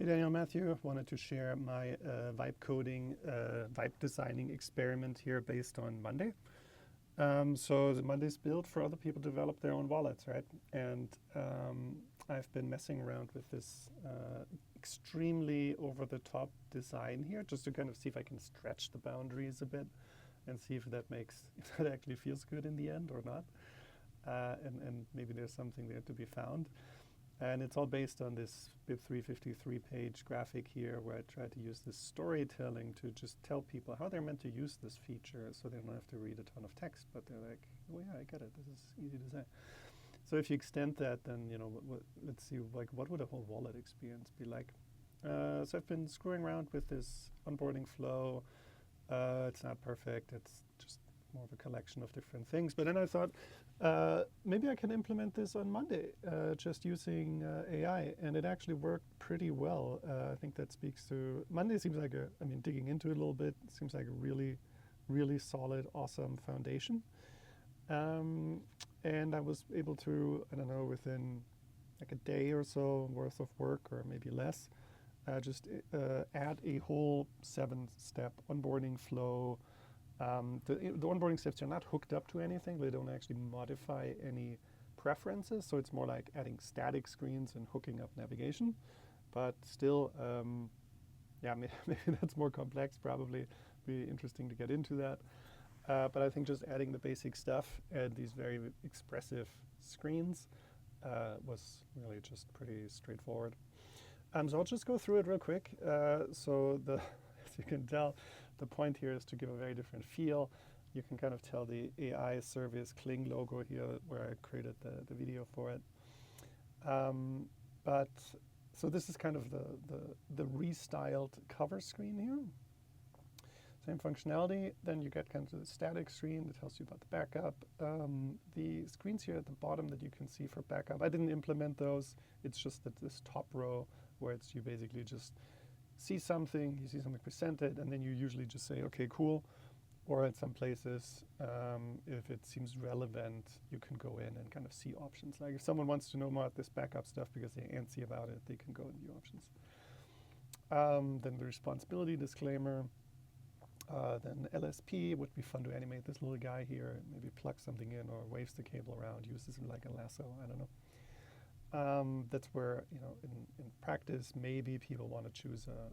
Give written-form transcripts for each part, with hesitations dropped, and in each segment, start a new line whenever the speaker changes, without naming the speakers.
Hey Daniel, Matthew. Wanted to share my vibe coding, vibe designing experiment here based on Monday. So the Monday's built for other people to develop their own wallets, right? And I've been messing around with this extremely over-the-top design here, just to kind of see if I can stretch the boundaries a bit and see if that if that actually feels good in the end or not. And maybe there's something there to be found. And it's all based on this BIP 353 page graphic here where I try to use this storytelling to just tell people how they're meant to use this feature so they don't have to read a ton of text, but they're like, oh yeah, I get it, this is easy to say. So if you extend that, then, let's see, like, what would a whole wallet experience be like? So I've been screwing around with this onboarding flow. It's not perfect, it's just more of a collection of different things. But then I thought, maybe I can implement this on Monday, just using AI, and it actually worked pretty well. I think that speaks to, Monday seems like digging into it a little bit, seems like a really, really solid, awesome foundation. And I was able to, I don't know, within like a day or so worth of work, or maybe less, just add a whole 7-step onboarding flow. The onboarding steps are not hooked up to anything. They don't actually modify any preferences. So it's more like adding static screens and hooking up navigation. But still, maybe that's more complex. Probably be interesting to get into that. But I think just adding the basic stuff and these very expressive screens was really just pretty straightforward. So I'll just go through it real quick. As you can tell, the point here is to give a very different feel. You can kind of tell the AI service Kling logo here where I created the video for it. So this is kind of the restyled cover screen here. Same functionality. Then you get kind of the static screen that tells you about the backup. The screens here at the bottom that you can see for backup, I didn't implement those. It's just that this top row where you basically just see something, you see something presented, and then you usually just say, okay, cool. Or at some places, if it seems relevant, you can go in and kind of see options. Like if someone wants to know more about this backup stuff because they're antsy about it, they can go and view options. Then the responsibility disclaimer. Then LSP would be fun to animate this little guy here, maybe plug something in or waves the cable around, uses him like a lasso, I don't know. That's where, in practice, maybe people want to choose a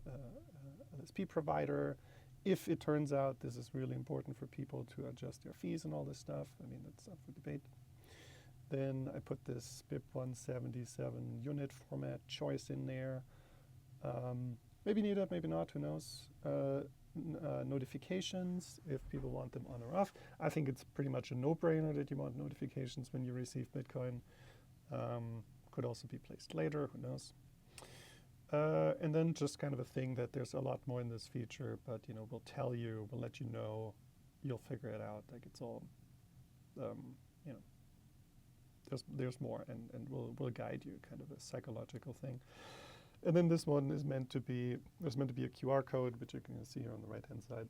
LSP provider. If it turns out this is really important for people to adjust their fees and all this stuff, that's up for debate. Then I put this BIP 177 unit format choice in there. Maybe need it, maybe not, who knows. Notifications, if people want them on or off. I think it's pretty much a no-brainer that you want notifications when you receive Bitcoin. Could also be placed later, who knows. And then just kind of a thing that there's a lot more in this feature, but we'll tell you, we'll let you know, you'll figure it out. Like it's all, there's more, and we'll guide you, kind of a psychological thing. And then this one is meant to be, there's meant to be a QR code, which you can see here on the right-hand side.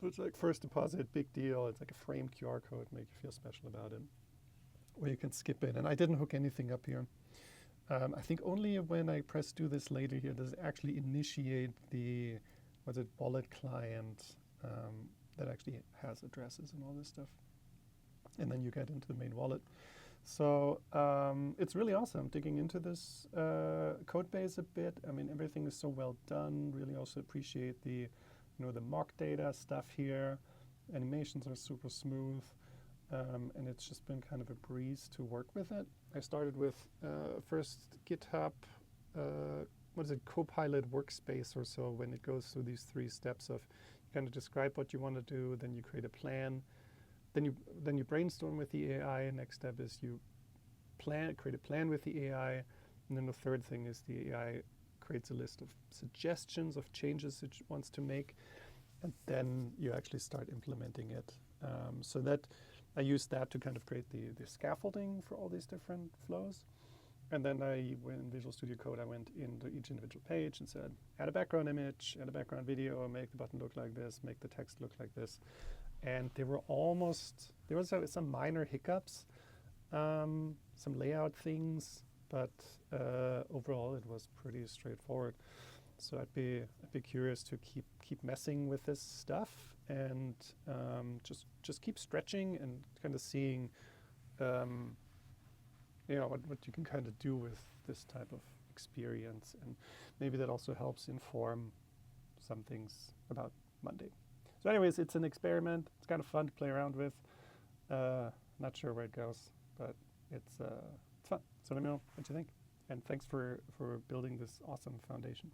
So it's like first deposit, big deal. It's like a framed QR code, make you feel special about it. Or you can skip it. And I didn't hook anything up here. I think only when I press do this later here does it actually initiate the, wallet client that actually has addresses and all this stuff. And then you get into the main wallet. So it's really awesome digging into this code base a bit. Everything is so well done. Really also appreciate the, the mock data stuff here. Animations are super smooth. And it's just been kind of a breeze to work with it. I started with first GitHub, Copilot workspace or so, when it goes through these 3 steps of you kind of describe what you want to do, then you create a plan, then you brainstorm with the AI. Next step is you create a plan with the AI, and then the third thing is the AI creates a list of suggestions of changes it wants to make, and then you actually start implementing it. So that I used that to kind of create the scaffolding for all these different flows. And then in Visual Studio Code, I went into each individual page and said, add a background image, add a background video, make the button look like this, make the text look like this. And there was some minor hiccups, some layout things, but overall it was pretty straightforward. So I'd be curious to keep messing with this stuff and just keep stretching and kind of seeing what you can kind of do with this type of experience, and maybe that also helps inform some things about Monday. So anyways, it's an experiment. It's kind of fun to play around with. Not sure where it goes, but it's fun. So let me know what you think. And thanks for building this awesome foundation.